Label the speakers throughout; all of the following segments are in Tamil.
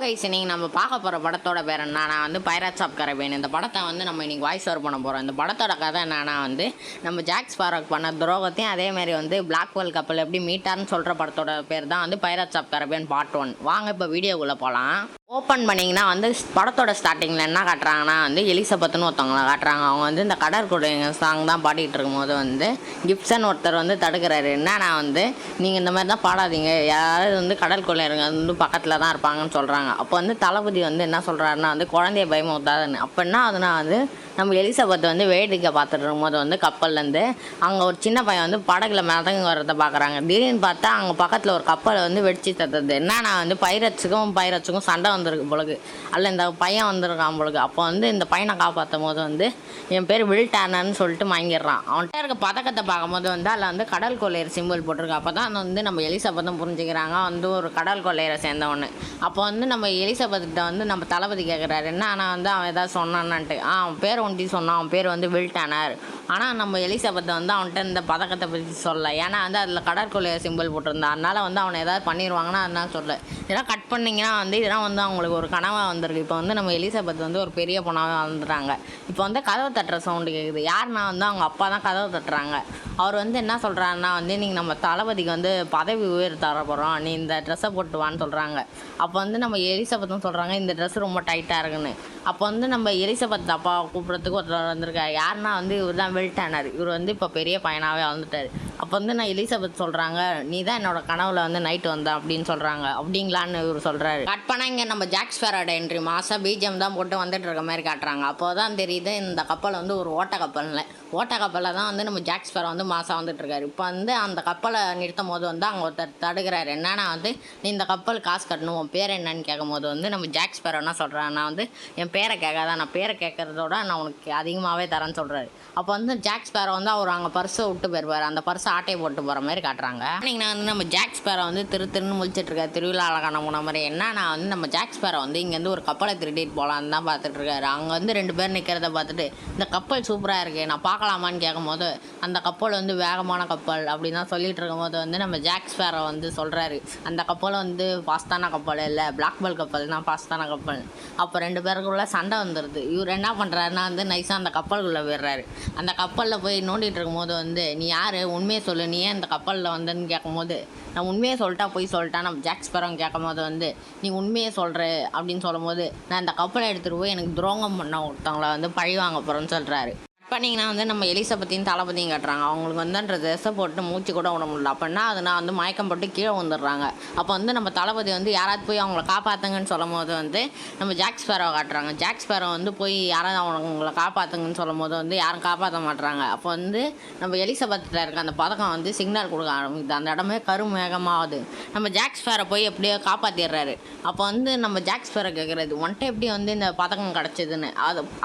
Speaker 1: கைஸ் இன்னைக்கு நம்ம பார்க்க போகிற படத்தோட பேர் என்ன, நான் வந்து பைரட்ஸ் ஆஃப் கரீபியன். இந்த படத்தை வந்து நம்ம இன்னைக்கு வாய்ஸ் ஓவர் பண்ண போகிறோம். இந்த படத்தோட கதை என்னன்னா வந்து நம்ம ஜாக் ஸ்பேரோக்கு பண்ண துரோகத்தையும் அதேமாதிரி வந்து பிளாக் வேல் கப்பல் எப்படி மீட்டார்னு சொல்கிற படத்தோட பேர் தான் வந்து பைரட்ஸ் ஆஃப் கரீபியன் பார்ட் 1. வாங்க இப்போ வீடியோக்குள்ளே போகலாம். ஓப்பன் பண்ணிங்கன்னா வந்து படத்தோட ஸ்டார்டிங்கில் என்ன காட்டுறாங்கன்னா வந்து எலிசபெத்னு ஒருத்தவங்களை காட்டுறாங்க. அவங்க வந்து இந்த கடற்கொடைங்க சாங் தான் பாடிட்டு இருக்கும்போது வந்து கிப்சன் ஒருத்தர் வந்து தடுக்கிறாரு. என்னன்னா வந்து நீங்கள் இந்த மாதிரி தான் பாடாதீங்க, யாராவது வந்து கடல் கொள்ளையருங்க வந்து பக்கத்தில் தான் இருப்பாங்கன்னு சொல்கிறாங்க. அப்போ வந்து தளபதி வந்து என்ன சொல்கிறாருன்னா வந்து குழந்தைய பயமுறுத்தாதுன்னு. அப்போ என்ன ஆகுதுன்னா வந்து நம்ம எலிசபெத் வந்து வேடிக்கை பார்த்துட்டு இருக்கும்போது வந்து கப்பல்லேருந்து அங்கே ஒரு சின்ன பையன் வந்து படகுல மிதங்க வர்றதை பார்க்குறாங்க. திடீர்னு பார்த்தா அங்கே பக்கத்தில் ஒரு கப்பலை வந்து வெடிச்சு தத்துது. என்னன்னா வந்து பைரட்ஸுக்கும் சண்டை வந்திருக்கு பொழுது, அல்ல இந்த பையன் வந்திருக்கான் பொழுது. அப்போ வந்து இந்த பையனை காப்பாற்றும் போது வந்து என் பேர் வில் டர்னர்னு சொல்லிட்டு வாங்கிடுறான். அவன்கிட்ட இருக்க பதக்கத்தை பார்க்கும்போது வந்து அதில் வந்து கடல் கொள்ளையர் சிம்பிள் போட்டிருக்கு. அப்போ தான் வந்து நம்ம எலிசபெத்தும் புரிஞ்சுக்கிறாங்க வந்து ஒரு கடல் கொள்ளையரை சேர்ந்தவொன்று. அப்போ வந்து நம்ம எலிசபெத்திட்ட வந்து நம்ம தளபதி கேட்குறாரு, என்ன ஆனால் வந்து அவன் ஏதாவது சொன்னான்ட்டு. அவன் பேர் ஒண்டி சொன்னான், அவன் பேர் வந்து வில் டர்னர். ஆனால் நம்ம எலிசபெத்தை வந்து அவன்கிட்ட இந்த பதக்கத்தை பற்றி சொல்லலை. ஏன்னா வந்து அதில் கடற்கொள்ளையர் சிம்பிள் போட்டிருந்தான். அதனால் வந்து அவனை ஏதாவது பண்ணிடுவாங்கன்னா அதனால சொல்லலை. இதெல்லாம் கட் பண்ணிங்கன்னா வந்து இதெல்லாம் வந்து அவங்களுக்கு ஒரு கனவாக வந்திருக்கு. இப்போ வந்து நம்ம எலிசபெத் வந்து ஒரு பெரிய பொண்ணாக வந்துட்டாங்க. இப்போ வந்து கதவை தட்டுற சவுண்டு கேட்குது. யாருன்னா வந்து அவங்க அப்பா தான் கதவை தட்டுறாங்க. அவர் வந்து என்ன சொல்கிறாருன்னா வந்து நீங்கள் நம்ம தளபதிக்கு வந்து பதவி உயர் தர போகிறோம், நீ இந்த ட்ரெஸ்ஸை போட்டுவான்னு சொல்கிறாங்க. அப்போ வந்து நம்ம எலிசபெத்தும் சொல்கிறாங்க இந்த ட்ரெஸ் ரொம்ப டைட்டாக இருக்குன்னு. அப்போ வந்து நம்ம எலிசபெத் அப்பா கூப்பிட்றதுக்கு ஒருத்தர் வந்திருக்காரு. யாருன்னா வந்து இவர் தான் வில் டர்னர். இவர் வந்து இப்போ பெரிய பையனாகவே வந்துட்டார். அப்போ வந்து நான் எலிசபெத் சொல்கிறாங்க, நீ தான் என்னோட கனவுல வந்து நைட்டு வந்தேன் அப்படின்னு சொல்கிறாங்க. அப்படிங்களான்னு இவர் சொல்கிறாரு. கட் பண்ணால் இங்கே நம்ம ஜாக் ஸ்பேரோட என்ட்ரி மாதம் பிஜிஎம் தான் போட்டு வந்துட்டு இருக்க மாதிரி காட்டுறாங்க. அப்போ தான் தெரியுது இந்த கப்பல் வந்து ஒரு ஓட்ட கப்பலில் தான் வந்து நம்ம ஜாக் ஸ்பேரோ வந்து மாதம் வந்துட்டுருக்காரு. இப்போ வந்து அந்த கப்பலை நிறுத்தும் போது வந்து அவங்க ஒருத்தர் தடுக்கிறாரு. என்னன்னா வந்து நீ இந்த கப்பல் காசு கட்டணும், உன் பேர் என்னன்னு கேட்கும் போது வந்து நம்ம ஜாக் ஸ்பேரோ என்ன சொல்கிறேன், நான் வந்து என் பேரை கேட்காத, நான் பேரை கேட்குறதோட நான் உனக்கு அதிகமாகவே தரேன்னு சொல்கிறாரு. அப்போ வந்து ஜாக் ஸ்பேரோ வந்து அவர் அங்கே பர்ஸை விட்டு போயிருப்பார். அந்த பர்ஸை ஆட்டையை போட்டு போகிற மாதிரி காட்டுறாங்க. நீங்கள் வந்து நம்ம ஜாக் ஸ்பேரோ வந்து திருன்னு முழிச்சிட்டு இருக்காரு, திருவிழா அழகான முன மாதிரி. என்னன்னா வந்து நம்ம ஜாக் ஸ்பேரோ வந்து இங்கேருந்து ஒரு கப்பலை திருட்டிட்டு போகலான்னு தான் பார்த்துட்டு இருக்காரு. அங்கே வந்து 2 பேர் நிற்கிறத பார்த்துட்டு இந்த கப்பல் சூப்பராக இருக்குது, நான் பார்க்கலாமான்னு கேட்கும்போது அந்த கப்பல் வந்து வேகமான கப்பல் அப்படின்னு தான் சொல்லிட்டு இருக்கும்போது வந்து நம்ம ஜாக் ஸ்பேரோ வந்து சொல்கிறாரு, அந்த கப்பல் வந்து ஃபாஸ்டான கப்பல் இல்லை, பிளாக் பெல் கப்பல் தான் ஃபாஸ்டான கப்பல். அப்போ 2 பேருக்குள்ள சண்டை வந்துடுது. இவர் என்ன பண்ணுறாருன்னா வந்து நைஸாக அந்த கப்பலுக்குள்ளே போயிடுறாரு. அந்த கப்பலில் போய் நோண்டிகிட்டு இருக்கும்போது வந்து நீ யார், உண்மையை சொல்லு, நீ ஏன் இந்த கப்பலில் வந்தேன்னு கேட்கும்போது நான் உண்மையை சொல்லிட்டா போய் சொல்லிட்டா நம்ம ஜாக் ஸ்பேரோ கேட்கும் போது வந்து நீ உண்மையை சொல்கிற அப்படின்னு சொல்லும்போது நான் இந்த கப்பலை எடுத்துகிட்டு போய் எனக்கு துரோகம் பண்ண ஒருத்தவங்களை வந்து பழி வாங்க போகிறேன்னு சொல்கிறாரு. பண்ணிங்கன்னா வந்து நம்ம எலிசபெத்தையும் தளபதியும் கட்டுறாங்க. அவங்களுக்கு வந்து அந்த ட்ரெஸ்ஸை போட்டு மூச்சு கூட விட முடியல. அப்படின்னா அது நான் வந்து மயக்கம் போட்டு கீழே வந்துடுறாங்க. அப்போ வந்து நம்ம தளபதி வந்து யாராவது போய் அவங்கள காப்பாற்றுங்கன்னு சொல்லும் போது வந்து நம்ம ஜாக் ஸ்பேரோ காட்டுறாங்க. ஜாக் ஸ்பேரோ வந்து போய் யாராவது அவங்களை காப்பாற்றுங்கன்னு சொல்லும் போது வந்து யாரும் காப்பாற்ற மாட்டுறாங்க. அப்போ வந்து நம்ம எலிசபெத்தில் இருக்க அந்த பதக்கம் வந்து சிக்னல் கொடுக்க ஆரம்பிக்குது. அந்த இடமே கருமேகமாகுது. நம்ம ஜாக் ஸ்பேரோ போய் எப்படியோ காப்பாற்றிடுறாரு. அப்போ வந்து நம்ம ஜாக் ஸ்பேரோ கேட்குறது ஒன்ட்டே எப்படி வந்து இந்த பதக்கம் கிடச்சிதுன்னு.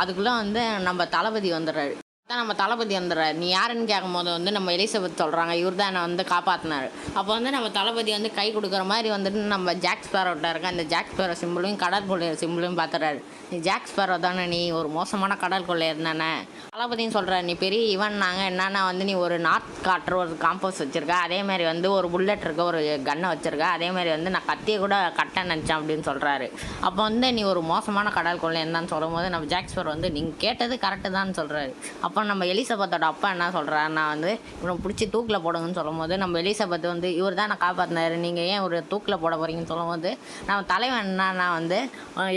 Speaker 1: அதுக்குள்ளே வந்து நம்ம தளபதி வந்துடுறாரு. தான் நம்ம தளபதி வந்துடுறாரு. நீ யாருன்னு கேட்கும்போது வந்து நம்ம எலிசபெத் சொல்கிறாங்க, இவர் தான் என்னை வந்து காப்பாற்றினார். அப்போ வந்து நம்ம தளபதி வந்து கை கொடுக்குற மாதிரி வந்துட்டு நம்ம ஜாக் ஸ்பேரோட்ட இருக்க அந்த ஜாக் ஸ்பேரோ சிம்பிளையும் கடல் கொள்ளையர் சிம்பிளையும் பார்த்துறாரு. நீ ஜாக் ஸ்பேரோ தானே, நீ ஒரு மோசமான கடல் கொள்ளையர் தானே. தளபதியும் சொல்கிறார், நீ பெரிய இவன் நாங்கள் என்னன்னா வந்து நீ ஒரு நார்த் காட்டுற ஒரு காம்போஸ் வச்சுருக்க, அதேமாதிரி வந்து ஒரு புல்லட் இருக்க ஒரு கன்னை வச்சுருக்க, அதேமாதிரி வந்து நான் கத்தியை கூட கட்ட நினச்சேன் அப்படின்னு சொல்கிறாரு. அப்போ வந்து நீ ஒரு மோசமான கடல் கொள்ளையர் தான் சொல்லும்போது நம்ம ஜாக் ஸ்பேரோ வந்து நீங்கள் கேட்டது கரெக்டு தான் சொல்கிறாரு. அப்போ நம்ம எலிசபெத்தோட அப்பா என்ன சொல்கிறாருன்னா வந்து இவனை பிடிச்சி தூக்கில் போடுங்கன்னு சொல்லும்போது நம்ம எலிசபெத் வந்து இவர் தான் நான் காப்பாற்றினார், நீங்கள் ஏன் ஒரு தூக்கில் போட போகிறீங்கன்னு சொல்லும்போது நம்ம தலைவன் என்னன்னா வந்து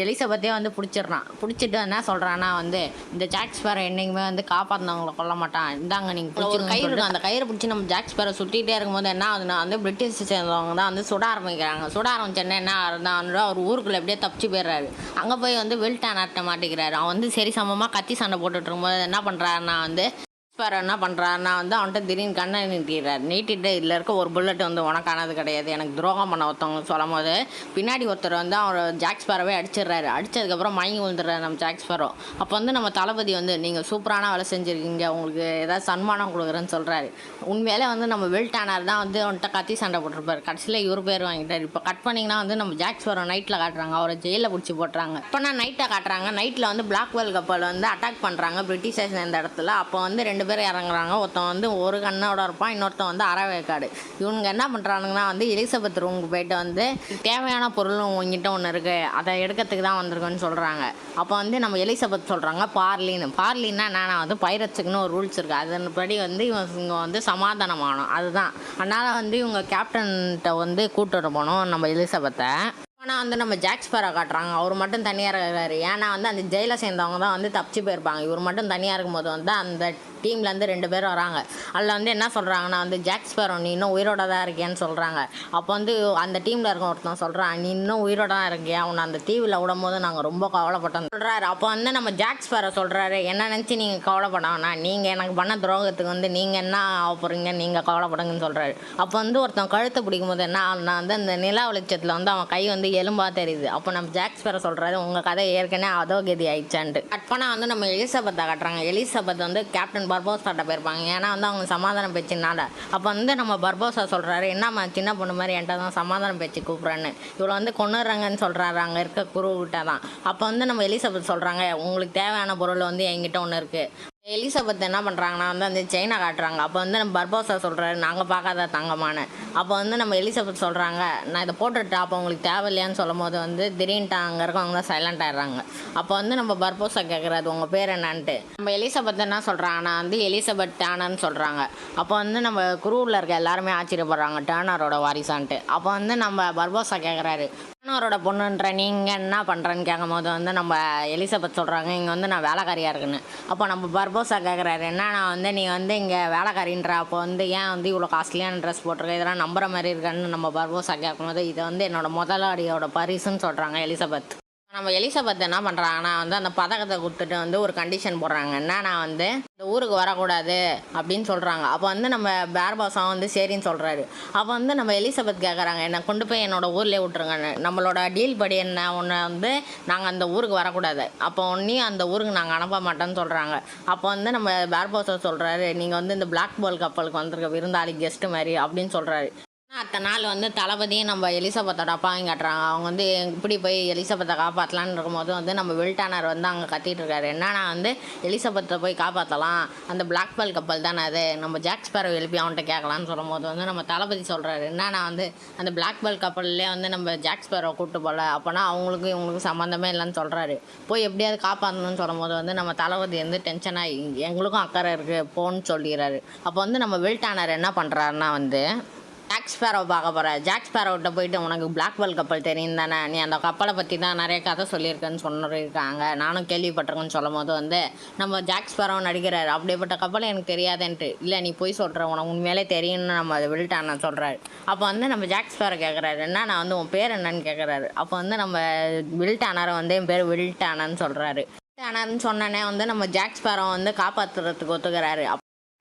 Speaker 1: எலிசபெத்தே வந்து பிடிச்சிட்டு என்ன சொல்கிறான்னா வந்து இந்த ஜாக் ஸ்பேரோ என்றைக்குமே வந்து காப்பாற்றினவங்களை கொல்ல மாட்டான், இந்தாங்க நீங்கள் ஒரு கயிறு இருக்கும், அந்த கயிறை பிடிச்சி நம்ம ஜாக் ஸ்பேரோ சுட்டிகிட்டே இருக்கும்போது என்ன ஆகுதுன்னா வந்து பிரிட்டிஷ் சேர்ந்தவங்க தான் வந்து சுட ஆரம்பிக்கிறாங்க. சுட ஆரம்பிச்சோன்னா என்ன ஆகுதுன்னா அவர் ஊருக்குள்ளே எப்படியே தப்பிச்சு போயிடுறாரு. அங்கே போய் வந்து வில் டர்னர்ட்ட மாட்டிக்கிறாரு. அவன் வந்து சரி சமமாக கத்தி சண்டை போட்டுட்டு இருக்கும்போது என்ன பண்ணுறாருன்னா வந்து ஸ்பேரோ என்ன பண்ணுறாருன்னா வந்து அவன்கிட்ட திடீர்னு கண்ணை நீட்டிட்டு இதில் இருக்க ஒரு புல்லட் வந்து உனக்கானது கிடையாது, எனக்கு துரோகம் பண்ண ஒருத்தவங்க சொல்லும் போது பின்னாடி ஒருத்தர் வந்து அவர் ஜாக் ஸ்பேரோவே அடிச்சிடுறாரு. அடித்ததுக்கப்புறம் மயங்கி விழுந்துடுறாரு நம்ம ஜாக் ஸ்பேரோ. அப்போ வந்து நம்ம தளபதி வந்து நீங்கள் சூப்பரான வேலை செஞ்சுருக்கீங்க, உங்களுக்கு ஏதாவது சன்மானம் கொடுக்குறேன்னு சொல்கிறாரு. உண்மையிலே வந்து நம்ம வில் டர்னர் தான் வந்து அவன்கிட்ட கத்தி சண்டை போட்டிருப்பாரு. கடைசியில் இவர் பேர் வாங்கிட்டார். இப்போ கட் பண்ணிங்கன்னா வந்து நம்ம ஜாக் ஸ்பேரோ நைட்டில் காட்டுறாங்க, அவரை ஜெயிலில் பிடிச்சி போட்டுறாங்க. இப்போ நான் நைட்டை காட்டுறாங்க. நைட்டில் வந்து பிளாக் வேல் கப்பல் வந்து அட்டாக் பண்ணுறாங்க பிரிட்டிஷர்ஸ் இந்த இடத்துல. அப்போ வந்து 2 பேர் இறங்குறாங்க. ஒருத்தன் வந்து ஒரு கண்ணோட இருப்பான், இன்னொருத்தன் வந்து அரைவேக்காடு. இவனுங்க என்ன பண்ணுறானுங்கன்னா வந்து எலிசபெத் ரூமுக்கு போயிட்டு வந்து தேவையான பொருள் உங்ககிட்ட ஒன்று இருக்குது, அதை எடுக்கிறதுக்கு தான் வந்திருக்குன்னு சொல்கிறாங்க. அப்போ வந்து நம்ம எலிசபெத் சொல்கிறாங்க பார்லின்னா என்னன்னா வந்து பைரட்ஸுக்குன்னு ஒரு ரூல்ஸ் இருக்குது, அதன்படி வந்து இவங்க வந்து சமாதானம் ஆகணும். அதுதான் அதனால் வந்து இவங்க கேப்டன்கிட்ட வந்து கூப்பிட்டு போகணும் நம்ம எலிசபெத்தை. ஆனால் வந்து நம்ம ஜாக் ஸ்பேரோ காட்டுறாங்க, அவர் மட்டும் தனியாக இருக்கிறாரு. ஏன்னா வந்து அந்த ஜெயிலை சேர்ந்தவங்க தான் வந்து தப்பிச்சு போயிருப்பாங்க. இவர் மட்டும் தனியாக இருக்கும்போது வந்து அந்த டீம்லேருந்து 2 பேர் வராங்க. அதில் வந்து என்ன சொல்கிறாங்கன்னா வந்து ஜாக் ஸ்பேரோ நீ இன்னும் உயிரோட தான் இருக்கியான்னு சொல்கிறாங்க. அப்போ வந்து அந்த டீமில் இருக்க ஒருத்தன் சொல்கிறான், நீ இன்னும் உயிரோட தான் இருக்கியா, உன்னை அந்த தீவில் விடும் போது நாங்கள் ரொம்ப கவலைப்பட்டோம் சொல்கிறாரு. அப்போ வந்து நம்ம ஜாக் ஸ்பேரோ சொல்கிறாரு, என்ன நினச்சி நீங்கள் கவலைப்படாமண்ணா, நீங்கள் எனக்கு பண்ண துரோகத்துக்கு வந்து நீங்கள் என்ன ஆக போகிறீங்க, நீங்கள் கவலைப்படுங்கன்னு சொல்கிறாரு. அப்போ வந்து ஒருத்தன் கழுத்தை பிடிக்கும் போது என்ன ஆகுனா வந்து அந்த நிலா வெளிச்சத்தில் வந்து அவன் கை வந்து எலும்பாக தெரியுது. அப்போ நம்ம ஜாக் ஸ்பேரோ சொல்கிறாரு, உங்கள் கதை ஏற்கனவே அதோகதி ஆயிடுச்சான்ட்டு. கட் பண்ணால் வந்து நம்ம எலிசபெத்தை காட்டுறாங்க. எலிசபெத் வந்து கேப்டன் பர்போசாட்ட போயிருப்பாங்க. ஏன்னா வந்து அவங்க சமாதானம் பேச்சுனால. அப்போ வந்து நம்ம பர்போசா சொல்கிறாரு, என்னம்மா சின்ன பொண்ணு மாதிரி என்கிட்ட தான் சமாதானம் பேச்சு கூப்பிட்றேன்னு, இவ்வளோ வந்து கொண்டுறாங்கன்னு சொல்கிறாரு அங்கே இருக்க குருக்கிட்ட தான். அப்போ வந்து நம்ம எலிசபெத் சொல்கிறாங்க, உங்களுக்கு தேவையான பொருள் வந்து என்கிட்ட ஒன்று இருக்குது. எலிசபெத் என்ன பண்ணுறாங்கன்னா வந்து அந்த செயினை காட்டுறாங்க. அப்போ வந்து நம்ம பர்போசா சொல்கிறாரு, நாங்கள் பார்க்காத தங்கமான. அப்போ வந்து நம்ம எலிசபெத் சொல்கிறாங்க, நான் இதை போட்டுட்டா அப்போ உங்களுக்கு தேவையில்லையான்னு சொல்லும் போது வந்து திடீர்னுட்டு அங்கே இருக்கவங்க தான் சைலண்ட் ஆகிடுறாங்க. அப்போ வந்து நம்ம பர்போசா கேட்குறாரு, உங்கள் பேர் என்னான்ட்டு. நம்ம எலிசபெத் என்ன சொல்கிறாங்கன்னா வந்து எலிசபெத் டேனர்னு சொல்கிறாங்க. அப்போ வந்து நம்ம குரூவில் இருக்க எல்லாருமே ஆச்சரியப்படுறாங்க, டேனரோட வாரிசான்ட்டு. அப்போ வந்து நம்ம பர்போசா கேட்குறாரு, டேனரோட பொண்ணுன்ற நீங்கள் என்ன பண்ணுறேன்னு கேட்கும் போது வந்து நம்ம எலிசபெத் சொல்கிறாங்க, இங்கே வந்து நான் வேலைக்காரியாக இருக்குன்னு. அப்போ நம்ம பர்போசா கேட்குறாரு, என்னன்னா வந்து நீ வந்து இங்கே வேலைக்காரின்ற, அப்போ வந்து ஏன் வந்து இவ்வளோ காஸ்ட்லியான ட்ரெஸ் போட்டிருக்க, இதெல்லாம் நம்புற மாதிரி இருக்கான்னு நம்ம பர்போசா கேட்கும்போது இதை வந்து என்னோட முதலாளியோட பரிசுன்னு சொல்கிறாங்க எலிசபெத். நம்ம எலிசபெத் என்ன பண்ணுறாங்கன்னா வந்து அந்த பதக்கத்தை கொடுத்துட்டு வந்து ஒரு கண்டிஷன் போடுறாங்க, என்னன்னா வந்து இந்த ஊருக்கு வரக்கூடாது அப்படின்னு சொல்கிறாங்க. அப்போ வந்து நம்ம பர்போசா வந்து சரின்னு சொல்கிறாரு. அப்போ வந்து நம்ம எலிசபெத் கேட்குறாங்க, என்னை கொண்டு போய் என்னோட ஊர்லேயே விட்டுருங்கன்னு. நம்மளோட டீல் படி என்ன ஒன்று வந்து நாங்கள் அந்த ஊருக்கு வரக்கூடாது, அப்போ ஒன்றையும் அந்த ஊருக்கு நாங்கள் அனுப்ப மாட்டோன்னு சொல்கிறாங்க. அப்போ வந்து நம்ம பர்போசா சொல்கிறாரு, நீங்கள் வந்து இந்த பிளாக் பால் கப்பலுக்கு வந்திருக்க விருந்தாளி கெஸ்ட்டு மாதிரி அப்படின்னு சொல்கிறாரு. அத்தனை நாள் வந்து தளபதியும் நம்ம எலிசபெத்தோட அப்பாவையும் காட்டுறாங்க. அவங்க வந்து இப்படி போய் எலிசபெத்தை காப்பாற்றலான்னு இருக்கும்போது வந்து நம்ம வில்டானர் வந்து அங்கே கத்திட்டு இருக்காரு, என்னன்னா வந்து எலிசபெத்தை போய் காப்பாற்றலாம், அந்த பிளாக் பால் கப்பல் தானே அது, நம்ம ஜாக் ஸ்பேரோ எழுப்பி அவன்கிட்ட கேட்கலான்னு சொல்லும் போது வந்து நம்ம தளபதி சொல்கிறாரு, என்னன்னா வந்து அந்த பிளாக் பால் கப்பல்லே வந்து நம்ம ஜாக் ஸ்பேரோ கூப்பிட்டு போகல, அப்போனா அவங்களுக்கும் இவங்களுக்கும் சம்மந்தமே இல்லைன்னு சொல்கிறாரு. போய் எப்படியாவது காப்பாற்றணும்னு சொல்லும் போது வந்து நம்ம தளபதி வந்து டென்ஷனாகி எங்களுக்கும் அக்கறை இருக்குது போன்னு சொல்லிடுறாரு. அப்போ வந்து நம்ம வில்டானர் என்ன பண்ணுறாருன்னா வந்து ஜாக் ஸ்பேரோ பார்க்க போகிறேன். ஜாக் ஸ்பேரோகிட்ட போயிட்டு உனக்கு பிளாக் பால் கப்பல் தெரியும் தானே, நீ அந்த கப்பலை பற்றி தான் நிறைய கதை சொல்லியிருக்கேன்னு சொல்லியிருக்காங்க, நானும் கேள்விப்பட்டிருக்கேன்னு சொல்லும் போது வந்து நம்ம ஜாக் ஸ்பேரோ நடிக்கிறாரு, அப்படிப்பட்ட கப்பலை எனக்கு தெரியாதுன்ட்டு. இல்லை நீ போய் சொல்கிற, உனக்கு உண்மையிலே தெரியும்னு நம்ம அதை வில்டான சொல்கிறாரு. அப்போ வந்து நம்ம ஜாக் ஸ்பேரோ கேட்குறாரு, என்ன நான் வந்து உன் பேர் என்னன்னு கேட்குறாரு. அப்போ வந்து நம்ம வில்டானரை வந்து என் பேர் வில்டானன்னு சொல்கிறாரு. வில்டானர்னு சொன்னோன்னே வந்து நம்ம ஜாக் ஸ்பேரோ வந்து காப்பாற்றுறதுக்கு ஒத்துக்கிறாரு.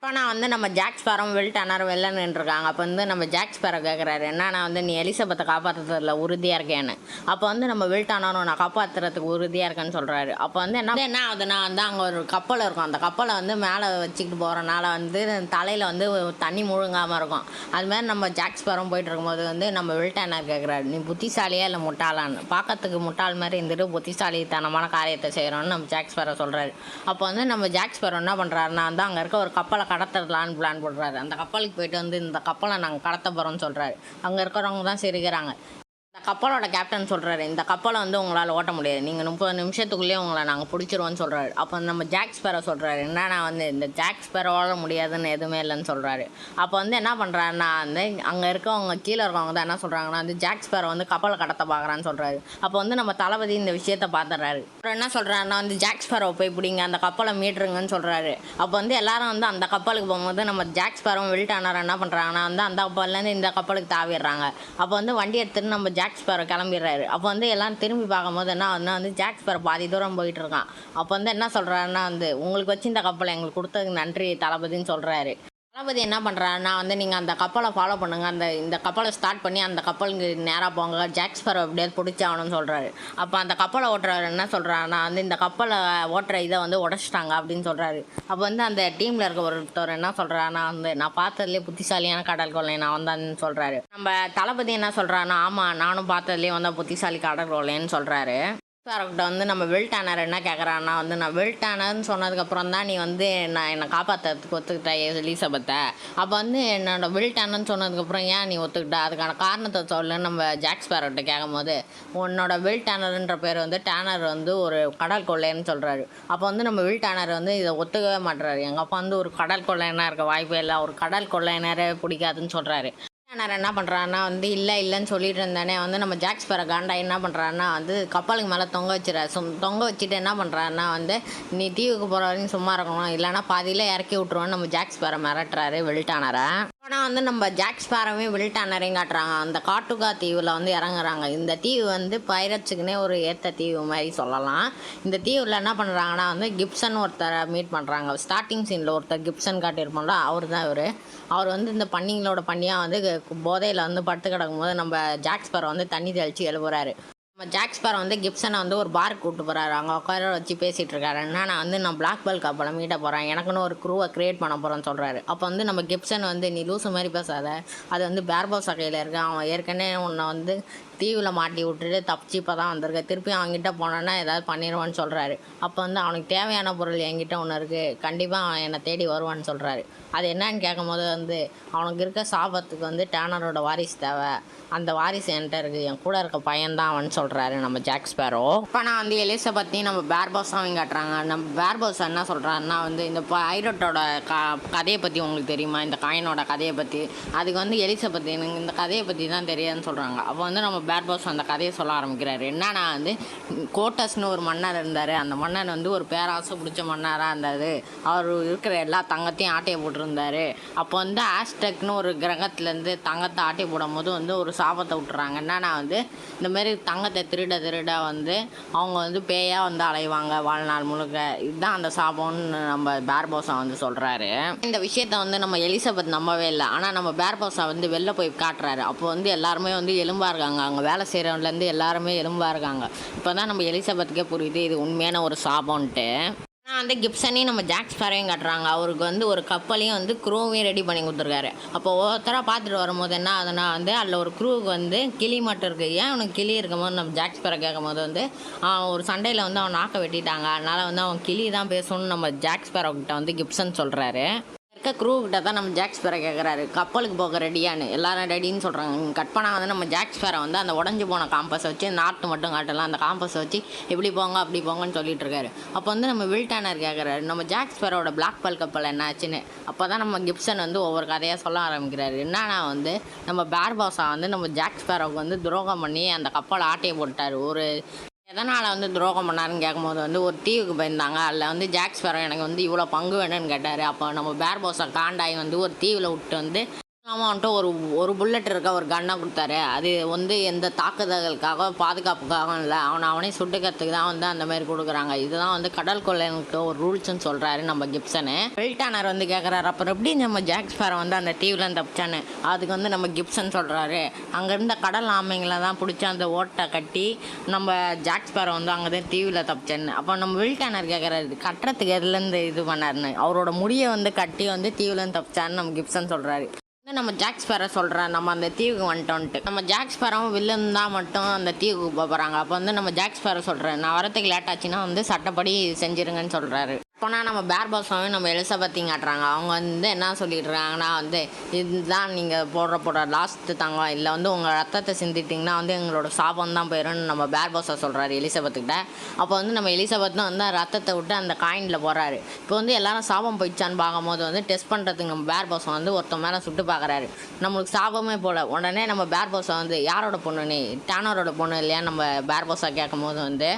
Speaker 1: இப்போ நான் வந்து நம்ம ஜாக் ஸ்பேரோ வில்டானர் வெளில நின்றுருக்காங்க. அப்போ வந்து நம்ம ஜாக் ஸ்பேரோ கேட்குறாரு, என்னன்னா வந்து நீ எலிசபெத்தை காப்பாற்றுறதுல உறுதியாக இருக்கேன்னு. அப்போ வந்து நம்ம வில்டானரும் நான் காப்பாற்றுறதுக்கு உறுதியாக இருக்கேன்னு சொல்கிறாரு. அப்போ வந்து என்ன ஆகுதுன்னா வந்து அங்கே ஒரு கப்பல் இருக்கும், அந்த கப்பலை வந்து மேலே வச்சுக்கிட்டு போகிறனால வந்து தலையில் வந்து தண்ணி முழுங்காமல் இருக்கும். அதுமாதிரி நம்ம ஜாக் ஸ்பேரோ போயிட்டு இருக்கும்போது வந்து நம்ம வில்டானர் கேட்குறாரு, நீ புத்திசாலியா இல்லை முட்டாளான்னு, பார்க்கறதுக்கு முட்டாள் மாதிரி இருந்துட்டு புத்திசாலித்தனமான காரியத்தை செய்கிறோன்னு நம்ம ஜாக் ஸ்பேரோ சொல்கிறாரு. அப்போ வந்து நம்ம ஜாக் ஸ்பேரோ என்ன பண்ணுறாருன்னா வந்து அங்கே இருக்க ஒரு கப்பலை கடத்தலான்னு பிளான் போடுறாரு. அந்த கப்பலுக்கு போயிட்டு வந்து இந்த கப்பலை நாங்கள் கடத்த போகிறோம்னு சொல்கிறாரு. அங்கே இருக்கிறவங்க தான் சிரிக்கிறாங்க. இந்த கப்பலோட கேப்டன் சொல்கிறாரு, இந்த கப்பலை வந்து உங்களால் ஓட்ட முடியாது, நீங்கள் 30 நிமிஷத்துக்குள்ளேயே உங்களை நாங்கள் பிடிச்சிருவோன்னு சொல்கிறாரு. அப்போ நம்ம ஜாக் ஸ்பேரோ சொல்கிறாரு, என்னன்னா வந்து இந்த ஜாக் ஸ்பேரோட முடியாதுன்னு எதுவுமே இல்லைன்னு சொல்கிறாரு. அப்போ வந்து என்ன பண்ணுறாருன்னா வந்து அங்கே இருக்கவங்க கீழே இருக்கவங்க தான் என்ன சொல்கிறாங்கன்னா வந்து ஜாக் ஸ்பேரோ வந்து கப்பலை கடத்த பார்க்குறான்னு சொல்கிறாரு. அப்போ வந்து நம்ம தளபதி இந்த விஷயத்தை பார்த்துறாரு. அப்புறம் என்ன சொல்கிறாருன்னா வந்து ஜாக் ஸ்பேரோ போய் பிடிங்க, அந்த கப்பலை மீட்டுருங்கன்னு சொல்கிறாரு. அப்போ வந்து எல்லாரும் வந்து அந்த கப்பலுக்கு போகும்போது நம்ம ஜாக் ஸ்பேரோ வில்டானர் என்ன பண்ணுறாங்கன்னா வந்து அந்த கப்பல்லேருந்து இந்த கப்பலுக்கு தாவிடுறாங்க. அப்போ வந்து வண்டி எடுத்துட்டு நம்ம ஜாக் ஸ்பேரோ கிளம்பிடுறாரு. அப்போ வந்து எல்லாம் திரும்பி பார்க்கும்போது என்ன வந்து ஜாக் ஸ்பேரோ பாதி தூரம் போயிட்டு இருக்கான். அப்போ வந்து என்ன சொல்கிறாருன்னா வந்து உங்களுக்கு வச்சு இந்த கப்பலை எங்களுக்கு கொடுத்ததுக்கு நன்றி தளபதின்னு சொல்கிறாரு. தளபதி என்ன பண்ணுறாருன்னா வந்து நீங்கள் அந்த கப்பலை ஃபாலோ பண்ணுங்கள், இந்த கப்பலை ஸ்டார்ட் பண்ணி அந்த கப்பலுக்கு நேராக போங்க, ஜாக் ஸ்பேரோ எப்படியாவது பிடிச்சாகணும்னு சொல்கிறாரு. அப்போ அந்த கப்பலை ஓட்டுறவர் என்ன சொல்கிறாருன்னா வந்து இந்த கப்பலை ஓட்டுற இதை வந்து உடச்சிட்டாங்க அப்படின்னு சொல்கிறாரு. அப்போ வந்து அந்த டீமில் இருக்க ஒருத்தர் என்ன சொல்கிறாருன்னா வந்து நான் பார்த்ததுலேயே புத்திசாலியான கடல் கொள்ளை நான் வந்தான்னு சொல்கிறாரு. நம்ம தளபதி என்ன சொல்கிறாருன்னா ஆமாம் நானும் பார்த்ததுலேயே வந்தால் புத்திசாலி கடல் கொள்ளைன்னு சொல்கிறாரு. சார்கிட்ட வந்து நம்ம வில் டேனர் என்ன கேட்குறான்னா வந்து நான் வில் டேனர்னு சொன்னதுக்கப்புறம் தான் நீ வந்து என்னை காப்பாற்றுறதுக்கு ஒத்துக்கிட்ட எலிசபெத்தை. அப்போ வந்து என்னோட வில் டேனர்னு சொன்னதுக்கப்புறம் ஏன் நீ ஒத்துக்கிட்ட, அதுக்கான காரணத்தை சொல்லுன்னு நம்ம ஜாக் ஸ்பேரோகிட்ட கேட்கும்போது, உன்னோட வில் டேனர்ன்ற பேர் வந்து டேனர் வந்து ஒரு கடல் கொள்ளைன்னு சொல்கிறாரு. அப்போ வந்து நம்ம வில் டேனர் வந்து இதை ஒத்துக்கவே மாட்டுறாரு. எங்கள் அப்பா வந்து ஒரு கடல் கொள்ளையனாக இருக்க வாய்ப்பே இல்லை, ஒரு கடல் கொள்ளையனரே பிடிக்காதுன்னு சொல்கிறாரு. டேனர் என்ன பண்ணுறான்னா வந்து இல்லைன்னு சொல்லிட்டு இருந்தானே வந்து நம்ம ஜாக் ஸ்பேரோ காண்டா என்ன பண்ணுறான்னா வந்து கப்பலுக்கு மேலே தொங்க வச்சுறாரு. தொங்க வச்சுட்டு என்ன பண்ணுறாருன்னா வந்து நீ தீவுக்கு போகிற வரைக்கும் சும்மா இருக்கணும், இல்லைனா பாதியில் இறக்கி விட்ருவோன்னு நம்ம ஜாக் ஸ்பேரோ மிரட்டுறாரு வில் டேனரை. ஆனால் வந்து நம்ம ஜாக் ஸ்பேரோவையும் வில் டேனரையும் காட்டுறாங்க. அந்த காட்டுகா தீவில் வந்து இறங்குறாங்க. இந்த தீவு வந்து பைரட்ஸுக்குன்னே ஒரு ஏற்ற தீவு மாதிரி சொல்லலாம். இந்த தீவில் என்ன பண்ணுறாங்கன்னா வந்து கிப்சன் ஒருத்தரை மீட் பண்ணுறாங்க. ஸ்டார்டிங் சீனில் ஒருத்தர் கிப்சன் காட்டியிருப்போம்ல, அவர் தான் அவர் வந்து இந்த பண்ணிங்களோட பண்ணியாக வந்து போதையில் வந்து படுத்து கிடக்கும்போது நம்ம ஜாக் ஸ்பேரோ வந்து தண்ணி தெளித்து எழுப்புறாரு. நம்ம ஜாக் ஸ்பேரோ வந்து கிப்சனை வந்து ஒரு பாருக்கு கூப்பிட்டு போகிறாரு. அங்கே உட்கார வச்சு பேசிகிட்டு இருக்காரு. நான் வந்து நான் பிளாக் பெல் கப்பலை மீட்ட போகிறேன், எனக்குன்னு ஒரு க்ரூவை க்ரியேட் பண்ண போகிறேன்னு சொல்கிறாரு. அப்போ வந்து நம்ம கிப்சன் வந்து நீ லூசு மாதிரி பேசாத, அது வந்து பேர்போஸா கையில் இருக்கு, அவன் ஏற்கனவே உன்னை வந்து தீவில் மாட்டி விட்டுட்டு தப்பிச்சு இப்போ தான் வந்திருக்க, திருப்பி அவன்கிட்ட போனோன்னா ஏதாவது பண்ணிடுவான்னு சொல்கிறாரு. அப்போ வந்து அவனுக்கு தேவையான பொருள் என்கிட்ட ஒன்று இருக்குது, கண்டிப்பாக அவன் என்னை தேடி வருவான்னு சொல்கிறாரு. அது என்னன்னு கேட்கும்போது வந்து அவனுக்கு இருக்க சாபத்துக்கு வந்து டேனரோட வாரிசு தேவை, அந்த வாரிசு என்கிட்ட இருக்குது, என் கூட இருக்க பையன்தான் அவன் சொல்கிறாரு நம்ம ஜாக் ஸ்பேரோ. இப்போ நான் வந்து எலிசபெத்தையும் நம்ம பேர்போஸாவையும் காட்டுறாங்க. நம்ம பேர்போஸ் என்ன சொல்கிறாருன்னா வந்து இந்த பைரட்டோட கதையை பற்றி உங்களுக்கு தெரியுமா, இந்த காயினோட கதையை பற்றி. அதுக்கு வந்து எலிசபெத் எனக்கு இந்த கதையை பற்றி தான் தெரியாதுன்னு சொல்கிறாங்க. அப்போ வந்து நம்ம பேர்போஸ் அந்த கதையை சொல்ல ஆரம்பிக்கிறாரு. என்னன்னா வந்து கோட்டஸ்னு ஒரு மன்னர் இருந்தார். அந்த மன்னர் வந்து ஒரு பேராசை பிடிச்ச மன்னராக இருந்தார். அவர் இருக்கிற எல்லா தங்கத்தையும் ஆட்டையை போட்டிருந்தார். அப்போ வந்து ஆஸ்டெக்னு ஒரு கிரகத்துலேருந்து தங்கத்தை ஆட்டையை போடும் போது வந்து ஒரு சாபத்தை விட்டுறாங்க. என்னன்னா வந்து இந்தமாரி தங்கத்தை திருட வந்து அவங்க வந்து பேயாக வந்து அலைவாங்க வாழ்நாள் முழுக்க. இதுதான் அந்த சாபம்னு நம்ம பேர்போஸா வந்து சொல்கிறாரு. இந்த விஷயத்த வந்து நம்ம எலிசபெத் நம்பவே இல்லை. ஆனால் நம்ம பேர்போஸா வந்து வெளில போய் காட்டுறாரு. அப்போ வந்து எல்லாருமே வந்து எலும்பாக இருக்காங்க. அவங்க வேலை செய்கிறவன்லேருந்து எல்லாருமே எலும்பாக இருக்காங்க. இப்போ தான் நம்ம எலிசபெத்துக்கே புரியுது இது உண்மையான ஒரு சாபம்ன்ட்டு. ஆனால் வந்து கிப்சனையும் நம்ம ஜாக் ஸ்பேரோவையும் காட்டுறாங்க. அவருக்கு வந்து ஒரு கப்பலையும் வந்து க்ரூவையும் ரெடி பண்ணி கொடுத்துருக்காரு. அப்போ ஒருத்தராக பார்த்துட்டு வரும்போது என்ன ஆகுதுன்னா வந்து அதில் ஒரு க்ரூவுக்கு வந்து கிளி மட்டும் இருக்குது. ஏன் அவனுக்கு கிளி இருக்கும் போது நம்ம ஜாக் ஸ்பேரோ கேட்கும் போது வந்து ஒரு சண்டையில் வந்து அவன் நாக்க வெட்டிட்டாங்க, அதனால் வந்து அவன் கிளி தான் பேசணும்னு நம்ம ஜாக் ஸ்பேரோ கிட்ட வந்து கிப்சன் சொல்கிறாரு. இருக்க க்ரூ கிட்ட தான் நம்ம ஜாக் ஸ்பேரோ கேட்குறாரு கப்பலுக்கு போக ரெடியான்னு. எல்லாரும் ரெடின்னு சொல்கிறாங்க. கட் பண்ணால் வந்து நம்ம ஜாக் ஸ்பேரோ வந்து அந்த உடஞ்சி போன காம்பஸை வச்சு நார்த்து மட்டும் காட்டலாம், அந்த காம்பஸை வச்சு இப்படி போங்க அப்படி போங்கன்னு சொல்லிட்டு இருக்காரு. அப்போ வந்து நம்ம வில் டேனர் கேட்குறாரு நம்ம ஜாக் ஸ்பேரோட பிளாக் பெல் கப்பல் என்ன ஆச்சுன்னு. அப்போ தான் நம்ம கிப்சன் வந்து ஒவ்வொரு கதையாக சொல்ல ஆரம்பிக்கிறாரு. என்னன்னா வந்து நம்ம பேர்போஸா வந்து நம்ம ஜாக் ஸ்பேரோவுக்கு வந்து துரோகம் பண்ணி அந்த கப்பலை ஆட்டையை போட்டார். ஒரு எதனால் வந்து துரோகம் பண்ணாருன்னு கேட்கும்போது வந்து ஒரு தீவுக்கு போயிருந்தாங்க. அதில் வந்து ஜாக் ஸ்பேரோ எனக்கு வந்து இவ்வளோ பங்கு வேணும்னு கேட்டார். அப்போ நம்ம பேர்போஸா காண்டாகி வந்து ஒரு தீவில் விட்டு வந்து அவன் வந்துட்டு ஒரு புல்லட் இருக்க ஒரு கன்னை கொடுத்தாரு. அது வந்து எந்த தாக்குதல்களுக்காக பாதுகாப்புக்காக இல்லை, அவனே சுட்டுக்கிறதுக்கு தான் வந்து அந்த மாதிரி கொடுக்குறாங்க. இதுதான் வந்து கடல் கொள்ளையனுக்கு ஒரு ரூல்ஸ்ன்னு சொல்கிறாரு நம்ம கிப்சனு. வில் டேனர் வந்து கேட்குறாரு அப்புறம் எப்படி நம்ம ஜாக் ஸ்பேரோ வந்து அந்த தீவில் தப்பிச்சான்னு. அதுக்கு வந்து நம்ம கிப்சன் சொல்கிறாரு அங்கே இருந்த கடல் ஆமைங்களை தான் பிடிச்சி அந்த ஓட்டை கட்டி நம்ம ஜாக் ஸ்பேரோ வந்து அங்கே தான் தீவில் தப்பிச்சேன்னு. அப்போ நம்ம வில் டேனர் கேட்குறாரு கட்டுறதுக்கு எதுலேருந்து இது பண்ணாருன்னு. அவரோட முடியை வந்து கட்டி வந்து தீவுலேருந்து தப்பிச்சான்னு நம்ம கிப்சன் சொல்கிறாரு. நம்ம ஜாக் ஸ்பேரோ சொல்கிறேன் நம்ம அந்த தீவுக்கு வந்துட்டோன்ட்டு. நம்ம ஜாக் ஸ்பேரோவும் வில்லன் தான் மட்டும் அந்த தீவுக்கு போகிறாங்க. அப்போ வந்து நம்ம ஜாக் ஸ்பேரோ சொல்கிறேன் நான் வரத்துக்கு லேட் ஆச்சுன்னா வந்து சட்டப்படி செஞ்சிருங்கன்னு சொல்கிறாரு. அப்போனா நம்ம பேர்போஸாவையும் நம்ம எலிசபெத்தையும் காட்டுறாங்க. அவங்க வந்து என்ன சொல்லிடுறாங்கன்னா வந்து இதுதான் நீங்கள் போடுற லாஸ்ட்டு தங்கம், இல்லை வந்து உங்கள் ரத்தத்தை சிந்திட்டிங்கன்னா வந்து எங்களோட சாபம் தான் போயிடும்னு நம்ம பேர்போஸா சொல்கிறாரு எலிசபெத்துக்கிட்ட. அப்போ வந்து நம்ம எலிசபெத்தும் வந்து ரத்தத்தை விட்டு அந்த காயினில் போகிறாரு. இப்போ வந்து எல்லாரும் சாபம் போயிடுச்சான்னு பார்க்கும்போது வந்து டெஸ்ட் பண்ணுறதுக்கு நம்ம பேர்போஸா வந்து ஒருத்தன் மேலே சுட்டு பார்க்குறாரு. நம்மளுக்கு சாபமே போல. உடனே நம்ம பேர்போஸா வந்து யாரோட பொண்ணு நீ, டேனரோட பொண்ணு இல்லையா நம்ம பேர்போஸா கேட்கும் போது வந்து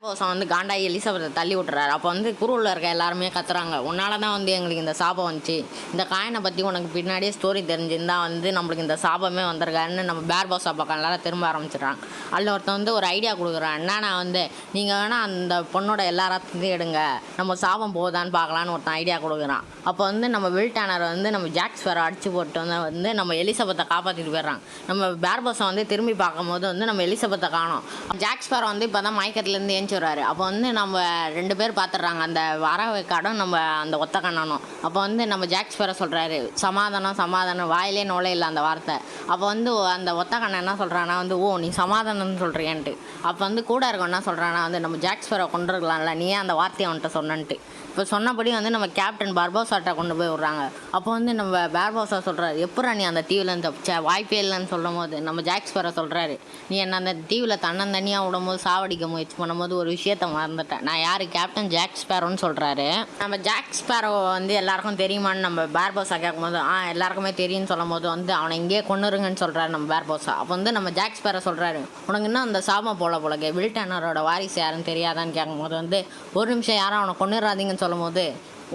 Speaker 1: பேர்போஸா வந்து காண்டாயி எலிசபெத்தை தள்ளி விட்டுறாரு. அப்போ வந்து குரூவில் இருக்க எல்லாருமே கத்துறாங்க உன்னால தான் வந்து எங்களுக்கு இந்த சாபம் வந்துச்சு, இந்த காயினை பற்றி உனக்கு பின்னாடியே ஸ்டோரி தெரிஞ்சிருந்தா வந்து நம்மளுக்கு இந்த சாபமே வந்திருக்காருன்னு நம்ம பேர்போஸா பக்கம் எல்லாரும் திரும்ப ஆரம்பிச்சிடறாங்க. அதில் ஒருத்தன் வந்து ஒரு ஐடியா கொடுக்குறான். என்னன்னா வந்து நீங்கள் வேணால் அந்த பொண்ணோட எல்லா ரத்தத்தையும் எடுங்க, நம்ம சாபம் போகுதான்னு பார்க்கலான்னு ஒருத்தன் ஐடியா கொடுக்குறான். அப்போ வந்து நம்ம வில் டேனர் வந்து நம்ம ஜாக் ஸ்பேரோ அடிச்சு போட்டு வந்து நம்ம எலிசபெத்தை காப்பாற்றிட்டு போயிடுறாங்க. நம்ம பேர்போஸா வந்து திரும்பி பார்க்கும்போது வந்து நம்ம எலிசபெத்தை காணோம். ஜாக் ஸ்பேரோ வந்து இப்போ தான் மயக்கத்துலேருந்து காமிச்சிடுறாரு. அப்போ வந்து நம்ம 2 பேர் பார்த்துடுறாங்க, அந்த வரவேக்காடும் நம்ம அந்த ஒத்த கண்ணனும். அப்போ வந்து நம்ம ஜாக் ஸ்பேரோ சொல்கிறாரு, சமாதானம் சமாதானம், வாயிலே நுழையில அந்த வார்த்தை. அப்போ வந்து அந்த ஒத்த கண்ணன் என்ன சொல்கிறான்னா வந்து, ஓ நீ சமாதானம்னு சொல்கிறியான்ட்டு. அப்போ வந்து கூட இருக்கவன் என்ன சொல்கிறான்னா வந்து, நம்ம ஜாக் ஸ்பேரோ கொண்டிருக்கலாம்ல, நீ ஏன் அந்த வார்த்தையை அவன்கிட்ட சொன்னன்ட்டு. இப்போ சொன்னபடி வந்து நம்ம கேப்டன் பார்போசாட்ட கொண்டு போய் விட்றாங்க. அப்போ வந்து நம்ம பார்போசா சொல்கிறாரு, எப்படா நீ அந்த தீவுலேருந்து தப்பிச்ச, வாய்ப்பே இல்லைன்னு சொல்லும் போது நம்ம ஜாக் ஸ்பேரோ சொல்கிறாரு, நீ என்ன அந்த தீவில் தன்னந்தனியாக விடும்போது சாவடிக்க முயற்சி பண்ணும்போது ஒரு விஷயத்த மறந்துட்டேன், நான் யார், கேப்டன் ஜாக் ஸ்பேரோன்னு சொல்கிறாரு. நம்ம ஜாக் ஸ்பேரோ வந்து எல்லாருக்கும் தெரியுமான்னு நம்ம பார்போசா கேட்கும்போது எல்லாருக்குமே தெரியும்னு சொல்லும் போது வந்து அவனை இங்கேயே கொண்டுருங்கன்னு சொல்கிறாரு நம்ம பார்போசா. அப்போ வந்து நம்ம ஜாக் ஸ்பேரோ சொல்கிறாரு, உனக்கு இன்னும் அந்த சாபம் போலக்கே வில் டர்னரோட வாரிசு யாருன்னு தெரியாதான்னு கேட்கும்போது வந்து, ஒரு நிமிஷம் யாரும் அவனை கொண்டுறாதீங்கன்னு சொல்லும் போது,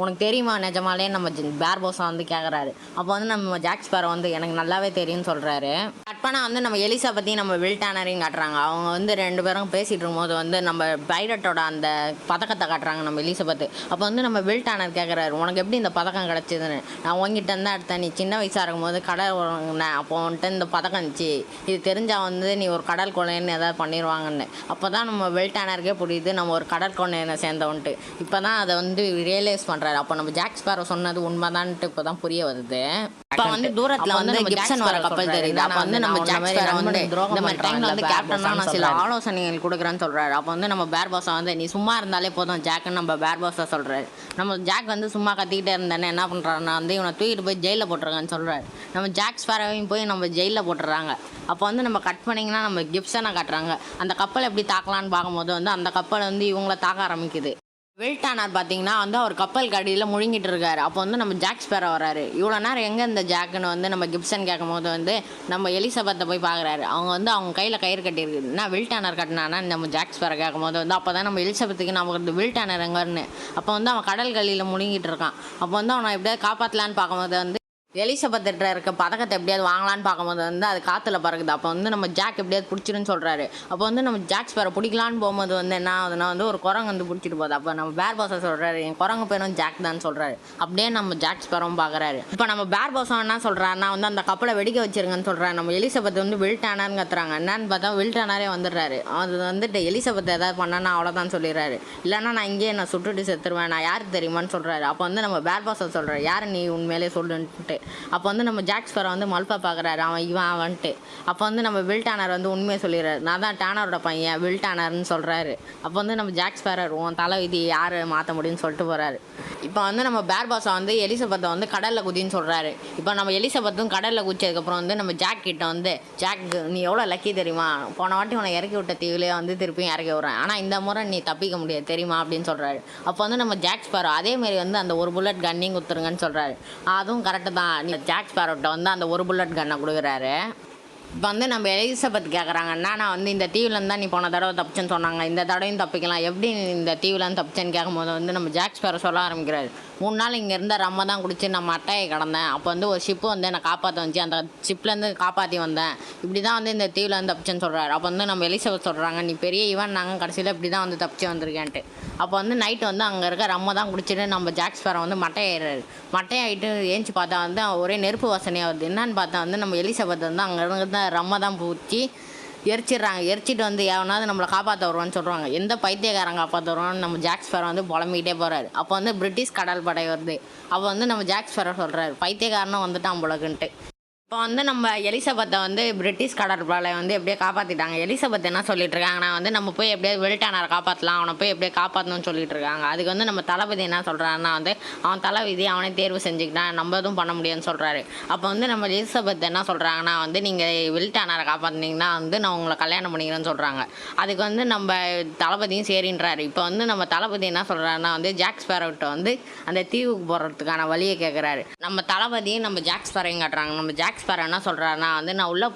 Speaker 1: உனக்கு தெரியுமா நிஜமாலே நம்ம பார்போசா வந்து கேட்குறாரு. அப்போ வந்து நம்ம ஜாக் ஸ்பேரோ வந்து எனக்கு நல்லாவே தெரியும்னு சொல்கிறாரு. கட் பண்ணால் வந்து நம்ம எலிசா பற்றி நம்ம வில் டர்னரையும் காட்டுறாங்க. அவங்க வந்து 2 பேரும் பேசிகிட்டு இருக்கும்போது வந்து நம்ம பைரட்டோட அந்த பதக்கத்தை காட்டுறாங்க நம்ம எலிசபெத்து. அப்போ வந்து நம்ம வில் டர்னர் கேட்குறாரு, உனக்கு எப்படி இந்த பதக்கம் கிடச்சிதுன்னு. நான் உங்ககிட்ட இருந்தால் எடுத்தேன், நீ சின்ன வயசாக இருக்கும்போது கடல் வாங்கினேன், அப்போ வந்துட்டு இந்த பதக்கம் இருந்துச்சு, இது தெரிஞ்சால் வந்து நீ ஒரு கடல் கொள்ளைன்னு ஏதாவது பண்ணிடுவாங்கன்னு. அப்போ தான் நம்ம வில் டர்னருக்கே புரியுது நம்ம ஒரு கடல் கொள்ளையை சேர்ந்தவன்ட்டு. இப்போ தான் அதை வந்து ரியலைஸ் பண்ணுறாரு. அப்போ நம்ம ஜாக் ஸ்பேரோ சொன்னது உண்மைதான்ட்டு இப்போ தான் புரிய வருது. இப்போ வந்து தூரத்தில் வந்து கிப்சன் வர கப்பல் தெரியுது. அப்போ வந்து நம்ம ஜாக் ஸ்பேரோ வந்து இந்த மாதிரி டைமில் வந்து கேப்டனா நான் சில ஆலோசனைகள் கொடுக்குறேன்னு சொல்கிறாரு. அப்போ வந்து நம்ம பார்போசா வந்து நீ சும்மா இருந்தாலே போதும் ஜாக்குன்னு நம்ம பார்போசா சொல்கிறாரு. நம்ம ஜாக் வந்து சும்மா கத்திக்கிட்டே இருந்தேன்னு என்ன பண்ணுறாருன்னா வந்து இவனை தூக்கிட்டு போய் ஜெயிலில் போட்டுருக்கான்னு சொல்கிறாரு. நம்ம ஜாக் ஸ்பேரோவையும் போய் நம்ம ஜெயிலில் போட்டுறாங்க. அப்போ வந்து நம்ம கட் பண்ணிங்கன்னா நம்ம கிப்சனை காட்டுறாங்க. அந்த கப்பல் எப்படி தாக்கலான்னு பார்க்கும்போது வந்து அந்த கப்பல் வந்து இவங்கள தாக்க ஆரம்பிக்குது. வில் டர்னர் பார்த்தீங்கன்னா வந்து அவர் கப்பல் கடியில் முழுங்கிட்டு இருக்காரு. அப்போ வந்து நம்ம ஜாக் ஸ்பேரோ வராரு. இவ்வளோ நேரம் எங்கே இந்த ஜாக்குன்னு வந்து நம்ம கிப்சன் கேட்கும்போது வந்து நம்ம எலிசபெத்தை போய் பார்க்குறாரு. அவங்க கையில் கயிறு கட்டியிருக்குது. என்ன வில் டர்னர் கட்டினானா நம்ம ஜாக் ஸ்பேரோ கேட்கும்போது வந்து அப்போ தான் நம்ம எலிசபெத்துக்கு நமக்கு வில் டர்னர் எங்கன்னு. அப்போ வந்து அவன் கடல் கடியில் முழுங்கிட்டு இருக்கான். அப்போ வந்து அவனை எப்படியாவது காப்பாற்றலான்னு பார்க்கும்போது வந்து எலிசபெத்திட்ட இருக்க பதக்கத்தை எப்படியாவது வாங்கலான்னு பார்க்கும்போது வந்து அது காற்றுல பறக்குது. அப்போ வந்து நம்ம ஜாக் எப்படியாவது பிடிச்சிருன்னு சொல்கிறாரு. அப்போ வந்து நம்ம ஜாக் ஸ்பேரோ பிடிக்கலான்னு போகும்போது வந்து என்ன ஆகுதுன்னா வந்து ஒரு குரங்கு வந்து பிடிச்சிட்டு போகுது. அப்போ நம்ம பார்போசா சொல்கிறாரு, என் குரங்கு பேரும் ஜாக் தான் சொல்கிறாரு. அப்படியே நம்ம ஜாக் ஸ்பேரோவும் பார்க்குறாரு. இப்போ நம்ம பார்போசா என்ன சொல்கிறாருன்னா வந்து அந்த கப்பலை வெடிக்க வச்சிருங்கன்னு சொல்கிறாரு. நம்ம எலிசபெத் வந்து வில் டர்னர்னு கத்துறாங்க. என்னன்னு பார்த்தா வில் டர்னரே வந்துடுறாரு. அது வந்துட்டு எலிசபெத் ஏதாவது பண்ணான்னா அவ்வளோதான் சொல்லிடுறாரு. இல்லைன்னா நான் இங்கேயே நான் சுட்டுட்டு செத்துருவேன், நான் யாருக்கு தெரியுமான்னு சொல்கிறாரு. அப்போ வந்து நம்ம பார்போசா சொல்கிறாரு, யார் நீ உண்மையிலே சொல்லுன்ட்டு. அப்போ வந்து நம்ம ஜாக் ஸ்பேரோ வந்து மல்பா பார்க்குறாரு, அவன்ட்டு. அப்போ வந்து நம்ம வில் டர்னர் வந்து உண்மையை சொல்லிடுறாரு, நான் தான் டர்னரோட பையன் வில் டர்னர்னு சொல்கிறாரு. அப்போ வந்து நம்ம ஜாக் ஸ்பேரோ உன் தலை விதி யார் மாற்ற முடியும்னு சொல்லிட்டு போகிறாரு. இப்போ வந்து நம்ம பார்போசா வந்து எலிசபெத்தை வந்து கடலில் குதின்னு சொல்கிறாரு. இப்போ நம்ம எலிசபெத்தும் கடலில் குதிச்சதுக்கப்புறம் வந்து நம்ம ஜாக் கிட்ட வந்து, ஜாக் நீ எவ்வளோ லக்கி தெரியுமா, போன வாட்டி உன்னை இறக்கி விட்ட தீவிலே வந்து திருப்பியும் இறக்கி விட்றேன், ஆனால் இந்த முறை நீ தப்பிக்க முடியாது தெரியுமா அப்படின்னு சொல்கிறாரு. அப்போ வந்து நம்ம ஜாக் ஸ்பேரோ அதேமாரி வந்து அந்த ஒரு புல்லட் கன்னையும் குத்துருங்கன்னு சொல்கிறாரு. அதுவும் கரெக்டு தான். ஜாக் ஸ்பேரோட்ட வந்து அந்த ஒரு புல்லட் கன்னை கொடுக்குறாரு. இப்போ வந்து நம்ம எலிசபெத் கேட்குறாங்கன்னா, நான் வந்து இந்த தீவுலேருந்து தான் நீ போன தடவை தப்பிச்சேன்னு சொன்னாங்க, இந்த தடவையும் தப்பிக்கலாம், எப்படி இந்த தீவுலேருந்து தப்பிச்சேன்னு கேட்கும்போது வந்து நம்ம ஜாக் ஸ்பேரோ சொல்ல ஆரம்பிக்கிறாரு, 3 நாள் இங்கே இருந்த ரம்மை தான் குடிச்சு நான் மட்டையை கடந்தேன், அப்போ வந்து ஒரு ஷிப்பு வந்து என்னை காப்பாற்ற வந்துச்சு, அந்த ஷிப்லேருந்து காப்பாற்றி வந்தேன், இப்படி தான் வந்து இந்த தீவுலேருந்து தப்பிச்சேன்னு சொல்கிறாரு. அப்போ வந்து நம்ம எலிசபெத் சொல்கிறாங்க, நீ பெரிய ஈவன் நாங்கள் கடைசியில் இப்படி தான் வந்து தப்பிச்சு வந்திருக்கேன்ட்டு. அப்போ வந்து நைட்டு வந்து அங்கே இருக்க ரம்மை தான் குடிச்சிட்டு நம்ம ஜாக் ஸ்பேரோ வந்து மட்டையாயிடுறாரு. மட்டையாயிட்டு ஏஞ்சி பார்த்தா வந்து ஒரே நெருப்பு வாசனையாக வருது. என்னன்னு பார்த்தா வந்து நம்ம எலிசபெத் வந்து அங்கே இருந்த ரம்மை தான் பூச்சி எரிச்சிடுறாங்க. எரிச்சிட்டு வந்து எவனாவது நம்மளை காப்பாற்ற வருவான்னு சொல்கிறாங்க. எந்த பைத்தியக்காரன் காப்பாற்ற வருவான்னு நம்ம ஜாக் ஸ்பேரோ வந்து புலம்பிக்கிட்டே போகிறாரு. அப்போ வந்து பிரிட்டிஷ் கடல் படை வருது. அப்போ வந்து நம்ம ஜாக் ஸ்பேரோ சொல்கிறாரு, பைத்தியக்காரனும் வந்துட்டான் போலக்குன்ட்டு. இப்போ வந்து நம்ம எலிசபெத்தை வந்து பிரிட்டிஷ் கடற்படை வந்து எப்படியே காப்பாற்றிட்டாங்க. எலிசபெத் என்ன சொல்லிட்டு இருக்காங்கன்னா வந்து நம்ம போய் எப்படியாவது வில் டர்னரை காப்பாற்றலாம், அவனை போய் எப்படியே காப்பாற்றணும்னு சொல்லிட்டு இருக்காங்க. அதுக்கு வந்து நம்ம தளபதி என்ன சொல்கிறாருன்னா வந்து அவன் தளபதி அவனே தேர்வு செஞ்சுக்கிட்டான், நம்ம எதுவும் பண்ண முடியும்னு சொல்கிறாரு. அப்போ வந்து நம்ம எலிசபெத் என்ன சொல்கிறாங்கன்னா வந்து நீங்கள் வில் டர்னரை காப்பாற்றினீங்கன்னா வந்து நான் உங்களை கல்யாணம் பண்ணிக்கிறேன்னு சொல்கிறாங்க. அதுக்கு வந்து நம்ம தளபதியும் சரின்றாரு. இப்போ வந்து நம்ம தளபதி என்ன சொல்கிறாருன்னா வந்து ஜாக் ஸ்பேரோட்ட வந்து அந்த தீவுக்கு போகிறதுக்கான வழியை கேட்குறாரு. நம்ம தளபதியும் நம்ம ஜாக் ஸ்பேரையும் காட்டுறாங்க. நம்ம ஜாக் ஸ்பேரோ என்ன சொல்கிறாருன்னா வந்து நான் உள்ளே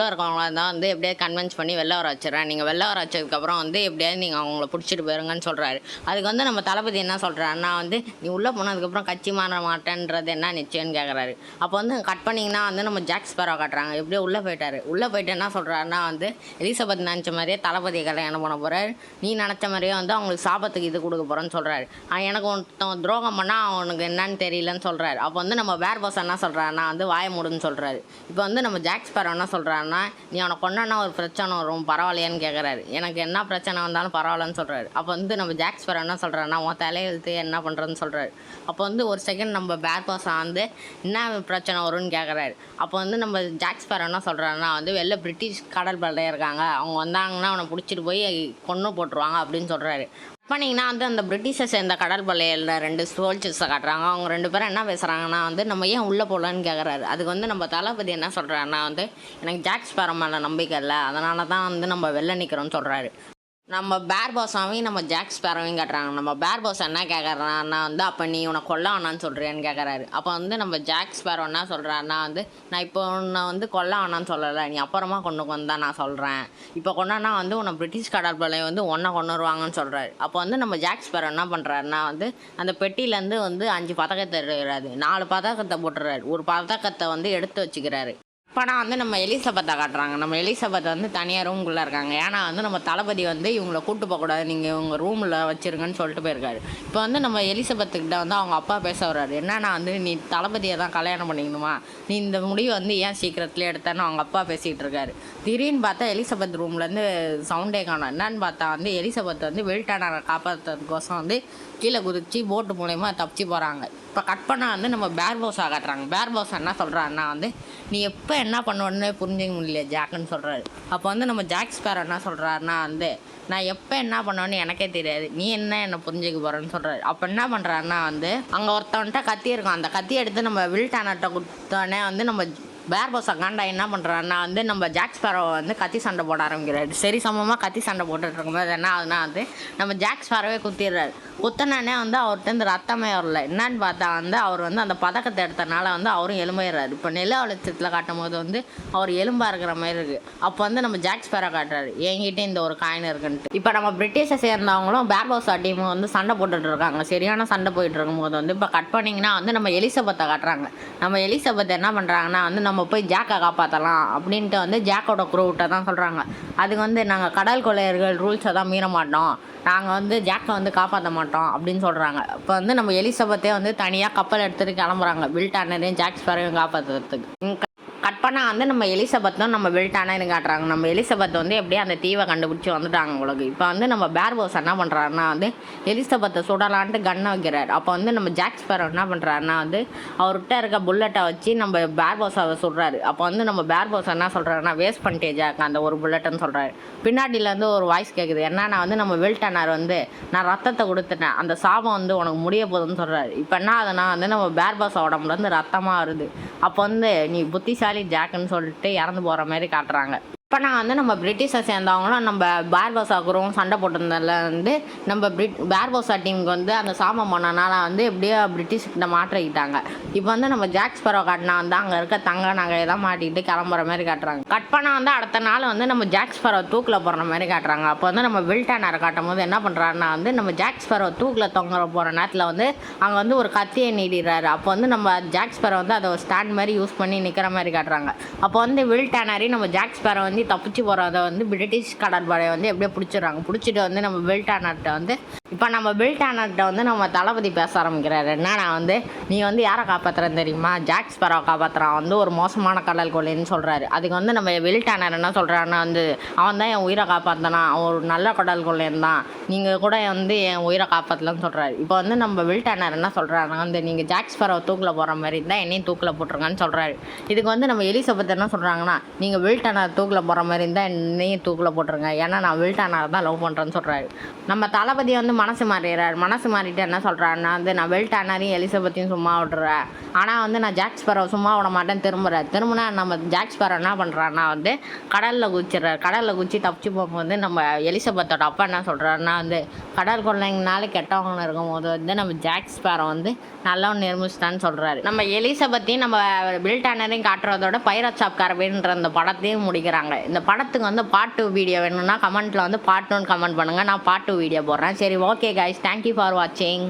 Speaker 1: இருக்கவங்களா தான் வந்து எப்படியாவது கன்வின்ஸ் பண்ணி வெளில வர வச்சுறேன், நீங்கள் வெளில வர வச்சதுக்கப்புறம் வந்து எப்படியாவது நீங்கள் அவங்கள பிடிச்சிட்டு போயிருங்கன்னு சொல்கிறாரு. அதுக்கு வந்து நம்ம தளபதி என்ன சொல்கிறாருன்னா வந்து நீ உள்ளே போனதுக்கப்புறம் கட்சி மாற மாட்டேன்றது என்ன நிச்சயம்னு கேட்குறாரு. அப்போ வந்து கட் பண்ணிங்கன்னா வந்து நம்ம ஜாக் ஸ்பேரோ காட்டுறாங்க, எப்படியோ உள்ளே போயிட்டாரு. உள்ளே போயிட்டு என்ன சொல்கிறாருன்னா வந்து எலிசபெத் நினச்ச மாதிரியே தளபதியை கல்யாணம் பண்ண போகிறாரு, நீ நினச்ச மாதிரியே வந்து அவங்களுக்கு சாபத்துக்கு இது கொடுக்க போகிறேன்னு சொல்கிறாரு. எனக்கு ஒருத்தன் துரோகம் பண்ணால் அவனுக்கு என்னன்னு தெரியலன்னு சொல்கிறாரு. அப்போ வந்து நம்ம பார்போசா என்ன சொல்கிறாருன்னா வந்து வாய மூடுன்னு சொல்கிறாரு. இப்போ வந்து நம்ம ஜாக் ஸ்பேரோ என்ன சொல்கிறாருன்னா, நீ அவனை கொண்டானா ஒரு பிரச்சனை வரும் பரவாயில்லையான்னு கேட்குறாரு. எனக்கு என்ன பிரச்சனை வந்தாலும் பரவாயில்லன்னு சொல்கிறாரு. அப்போ வந்து நம்ம ஜாக் ஸ்பேரோ என்ன சொல்கிறாருன்னா, உன் தலையெழுத்து என்ன பண்ணுறதுன்னு சொல்கிறாரு. அப்போ வந்து ஒரு செகண்ட் நம்ம பேர் பாஸா வந்து என்ன பிரச்சனை வரும்னு கேட்குறாரு. அப்போ வந்து நம்ம ஜாக் ஸ்பேரோ என்ன சொல்கிறாருன்னா வந்து வெளில பிரிட்டிஷ் கடல் படை இருக்காங்க, அவங்க வந்தாங்கன்னா அவனை பிடிச்சிட்டு போய் கொன்று போட்டுருவாங்க அப்படின்னு சொல்கிறாரு. பண்ணிங்கன்னா வந்து அந்த பிரிட்டிஷை சேர்ந்த கடல் கொள்ளையில் 2 சோல்ஜர்ஸை காட்டுறாங்க. அவங்க 2 பேரும் என்ன பேசுகிறாங்கன்னா வந்து நம்ம ஏன் உள்ளே போகலான்னு கேட்குறாரு. அதுக்கு வந்து நம்ம தளபதி என்ன சொல்கிறாருன்னா வந்து எனக்கு ஜாக் ஸ்பேரோ மேலே நம்பிக்கை இல்லை, அதனால தான் வந்து நம்ம வெளில நிற்கிறோம்னு சொல்கிறாரு. நம்ம பேர் பாஸாவையும் நம்ம ஜாக் ஸ்பேரோவையும் காட்டுறாங்க. நம்ம பேர் பாஸ் என்ன கேட்குறாருன்னா வந்து அப்போ நீ உன்னை கொல்ல வேணான்னு சொல்கிறியான்னு கேட்குறாரு. அப்போ வந்து நம்ம ஜாக் ஸ்பேரோ என்ன சொல்கிறாருன்னா வந்து நான் இப்போ உன்னை வந்து கொல்ல வேணான்னு சொல்லலை, நீ அப்புறமா கொண்டுக்கு வந்தால் நான் சொல்கிறேன், இப்போ கொண்டானா வந்து உன்னை பிரிட்டிஷ் கடற்படை வந்து ஒன்றை கொண்டுருவாங்கன்னு சொல்கிறாரு. அப்போ வந்து நம்ம ஜாக் ஸ்பேரோ என்ன பண்ணுறாருன்னா வந்து அந்த பெட்டியிலேருந்து வந்து 5 பதக்கத்தை எடுக்கிறாரு, 4 பதக்கத்தை போட்டுறாரு, ஒரு பதக்கத்தை வந்து எடுத்து வச்சுக்கிறாரு. படம் வந்து நம்ம எலிசபெத்தை காட்டுறாங்க. நம்ம எலிசபெத் வந்து தனியாக ரூம்குள்ளே இருக்காங்க. ஏன்னா வந்து நம்ம தளபதி வந்து இவங்களை கூட்டு போகக்கூடாது, நீங்கள் இவங்க ரூமில் வச்சுருங்கன்னு சொல்லிட்டு போயிருக்காரு. இப்போ வந்து நம்ம எலிசபெத்துக்கிட்ட வந்து அவங்க அப்பா பேச வர்றாரு. என்னன்னா வந்து நீ தளபதியை தான் கல்யாணம் பண்ணிக்கணுமா, நீ இந்த முடிவு வந்து ஏன் சீக்கிரத்துலேயே எடுத்தான்னு அவங்க அப்பா பேசிகிட்டு இருக்காரு. திடீர்னு பார்த்தா எலிசபெத் ரூம்லேருந்து சவுண்டே காணும். என்னன்னு பார்த்தா வந்து எலிசபெத் வந்து வெல்டானரை காப்பாற்றுறதுக்கோசம் வந்து கீழே குதிச்சு போட்டு மூலயமா தப்பிச்சு போகிறாங்க. இப்போ கட் பண்ணால் வந்து நம்ம பேர் பாஸாக காட்டுறாங்க. பேர் பாஸ் என்ன சொல்கிறாருன்னா வந்து நீ எப்போ என்ன பண்ணுவேன்னு புரிஞ்சிக்க முடியல ஜாக்குன்னு சொல்கிறாரு. அப்போ வந்து நம்ம ஜாக் ஸ்பேரோ என்ன சொல்கிறாருன்னா வந்து நான் எப்போ என்ன பண்ணுவேன்னு எனக்கே தெரியாது, நீ என்ன புரிஞ்சுக்க போகிறேன்னு சொல்கிறாரு. அப்போ என்ன பண்ணுறாருன்னா வந்து அங்கே ஒருத்தவன்ட்ட கத்தி இருக்கும், அந்த கத்தி எடுத்து நம்ம வில்டானர்கிட்ட கொடுத்தோடனே வந்து நம்ம பேர் பாஸா காண்டா என்ன பண்ணுறாருன்னா வந்து நம்ம ஜாக் ஸ்பேரோ வந்து கத்தி சண்டை போட ஆரம்பிக்கிறாரு. சரி சமமாக கத்தி சண்டை போட்டுட்டு இருக்கும்போது என்ன ஆகுதுன்னா வந்து நம்ம ஜாக் ஸ்பேரோவே குத்திடுறாரு. குத்தினே வந்து அவர்கிட்ட ரத்தமே வரல. என்னன்னு பார்த்தா வந்து அவர் வந்து அந்த பதக்கத்தை எடுத்தனால வந்து அவரும் எலும்புறாரு. இப்போ நில வெளிச்சத்தில் காட்டும் போது வந்து அவர் எலும்பாக இருக்கிற மாதிரி இருக்குது. அப்போ வந்து நம்ம ஜாக் ஸ்பேரோ காட்டுறாரு, என்கிட்ட இந்த ஒரு காயின் இருக்குன்ட்டு. இப்போ நம்ம பிரிட்டிஷை சேர்ந்தவங்களும் பேர் பாஸா டீமும் வந்து சண்டை போட்டுட்டு இருக்காங்க. சரியான சண்டை போயிட்டு இருக்கும்போது வந்து இப்போ கட் பண்ணிங்கன்னா வந்து நம்ம எலிசபெத்தை காட்டுறாங்க. நம்ம எலிசபெத் என்ன பண்ணுறாங்கன்னா வந்து நம்ம போய் ஜாக்கை காப்பாற்றலாம் அப்படின்ட்டு வந்து ஜாக்கோட குரூவிட்ட தான் சொல்கிறாங்க. அதுக்கு வந்து நாங்கள் கடல் கொள்ளையர்கள் ரூல்ஸை தான் மீற மாட்டோம், நாங்கள் வந்து ஜாக்கை வந்து காப்பாற்ற மாட்டோம் அப்படின்னு சொல்கிறாங்க. இப்போ வந்து நம்ம எலிசபெத்தே வந்து தனியாக கப்பல் எடுத்துகிட்டு கிளம்புறாங்க வில்டானரையும் ஜாக் ஸ்பேரோவையும் காப்பாற்றுறதுக்கு. கட் பண்ணால் வந்து நம்ம எலிசபெத்தும் நம்ம வில்டானர்னு காட்டுறாங்க. நம்ம எலிசபெத் வந்து எப்படியே அந்த தீவை கண்டுபிடிச்சி வந்துட்டாங்க உங்களுக்கு. இப்போ வந்து நம்ம பேர் பாஸ் என்ன பண்ணுறாருன்னா வந்து எலிசபெத்தை சுடலான்ட்டு கன்னை வைக்கிறார். அப்போ வந்து நம்ம ஜாக் ஸ்பேரோ என்ன பண்ணுறாருன்னா வந்து அவர்கிட்ட இருக்க புல்லட்டை வச்சு நம்ம பேர் பாஸாவை சுடுறாரு. அப்போ வந்து நம்ம பேர் பாஸ் என்ன சொல்கிறாருன்னா வேஸ்ட் பண்ணிட்டே ஜாக் அந்த ஒரு புல்லட்டுன்னு சொல்கிறாரு. பின்னாடியிலேருந்து ஒரு வாய்ஸ் கேட்குது, என்னன்னா வந்து நம்ம வில்டானர் வந்து நான் ரத்தத்தை கொடுத்துட்டேன், அந்த சாபம் வந்து உனக்கு முடிய போகுதுன்னு சொல்கிறாரு. இப்போ என்ன ஆகுதுன்னா வந்து நம்ம பேர் பாஸ் உடம்புலேருந்து ரத்தமாக வருது. அப்போ வந்து நீ புத்திசாலி ஜாக்குன்னு சொல்லிட்டு இறந்து போகிற மாதிரி காட்டுறாங்க. இப்போ நான் வந்து நம்ம பிரிட்டிஷை சேர்ந்தவங்களும் நம்ம பேர் பாஸாக்குறோம் சண்டை போட்டிருந்ததில் வந்து நம்ம பேர் பாஸா டீமுக்கு வந்து அந்த சாபம் பண்ணனால வந்து எப்படியோ பிரிட்டிஷ்கிட்ட மாற்றிக்கிட்டாங்க. இப்போ வந்து நம்ம ஜாக் ஸ்பேரோ காட்டினா வந்து அங்கே இருக்க தங்க நகையை தான் மாட்டிக்கிட்டு கிளம்புற மாதிரி காட்டுறாங்க. கட் பண்ணால் வந்து அடுத்த நாள் வந்து நம்ம ஜாக் ஸ்பேரோ தூக்கில் போடுற மாதிரி காட்டுறாங்க. அப்போ வந்து நம்ம வில்டானரை காட்டும் போது என்ன பண்ணுறாருன்னா வந்து நம்ம ஜாக் ஸ்பேரோ தூக்கில் தொங்க போகிற நேரத்தில் வந்து அங்கே வந்து ஒரு கத்தியை நீடிடுறாரு. அப்போ வந்து நம்ம ஜாக் ஸ்பேரோ வந்து அதை ஒரு ஸ்டாண்ட் மாதிரி யூஸ் பண்ணி நிற்கிற மாதிரி காட்டுறாங்க. அப்போ வந்து வில்டானரி நம்ம ஜாக் ஸ்பேரோ வந்து தப்பிச்சு போகிறத வந்து பிரிட்டிஷ் கடற்படை வந்து எப்படியோ பிடிச்சிடுறாங்க. பிடிச்சிட்டு வந்து நம்ம வில்டானர்கிட்ட வந்து இப்போ நம்ம வில்டானர்கிட்ட வந்து நம்ம தளபதி பேச ஆரம்பிக்கிறாரு. என்னன்னா வந்து நீ வந்து யாரை காப்பாற்றுறன்னு தெரியுமா, ஜாக் ஸ்பேரோ காப்பாற்றுறான் வந்து ஒரு மோசமான கடல் கொள்ளைன்னு சொல்கிறாரு. அதுக்கு வந்து நம்ம வில்டானர் என்ன சொல்கிறான்னா வந்து அவன் தான் என் உயிரை காப்பாற்றினான், அவன் ஒரு நல்ல கடல் கொள்ளையன் தான், நீங்கள் கூட வந்து என் உயிரை காப்பாற்றலன்னு சொல்கிறாரு. இப்போ வந்து நம்ம வில்டானர் என்ன சொல்கிறாருன்னா வந்து நீங்கள் ஜாக் ஸ்பேரோ தூக்கில் போகிற மாதிரி இருந்தால் என்னையும் தூக்கில் போட்டுருங்கன்னு சொல்கிறாரு. இதுக்கு வந்து நம்ம எலிசபெத் என்ன சொல்கிறாங்கன்னா நீங்கள் வில்டானர் தூக்கில் போகிற மாதிரி இருந்தால் என்னையும் தூக்கில் போட்டுருங்க, ஏன்னா நான் வில்டானர் தான் லவ் பண்ணுறேன்னு சொல்கிறாரு. நம்ம தளபதி வந்து மனசு மாறிடுறாரு. மனசு மாறிட்டு என்ன சொல்கிறாருன்னா வந்து நான் வில்டானரையும் எலிசபெத்தையும் சும்மா விட்டுறேன், ஆனால் வந்து நான் ஜாக் ஸ்பேரோ சும்மா விட மாட்டேன் திரும்பினா நம்ம ஜாக் ஸ்பேரோ என்ன பண்ணுறாருன்னா வந்து கடலில் குதிச்சிடுறாரு. கடலில் குதிச்சு தப்பிச்சு போகும்போது நம்ம எலிசபெத்தோட அப்பா என்ன சொல்கிறாருன்னா வந்து கடல் கொள்ளைங்கனால கெட்டவங்க இருக்கும்போது வந்து நம்ம ஜாக் ஸ்பேரோ வந்து நல்லவன் நிர்மிச்சிட்டான்னு சொல்கிறாரு. நம்ம எலிசபெத்தையும் நம்ம வில்டானரையும் காட்டுறதோட பைரட்ஸ் ஆஃப் கரீபியன்ற அந்த படத்தையும் முடிக்கிறாங்க. இந்த படத்துக்கு வந்து பார்ட் 2 வீடியோ வேணும்னா கமெண்ட்டில் வந்து பார்ட் 1 கமெண்ட் பண்ணுங்கள், நான் பார்ட் 2 வீடியோ போடுறேன். சரி, ஓகே கைஸ், தேங்க்யூ ஃபார் வாட்சிங்.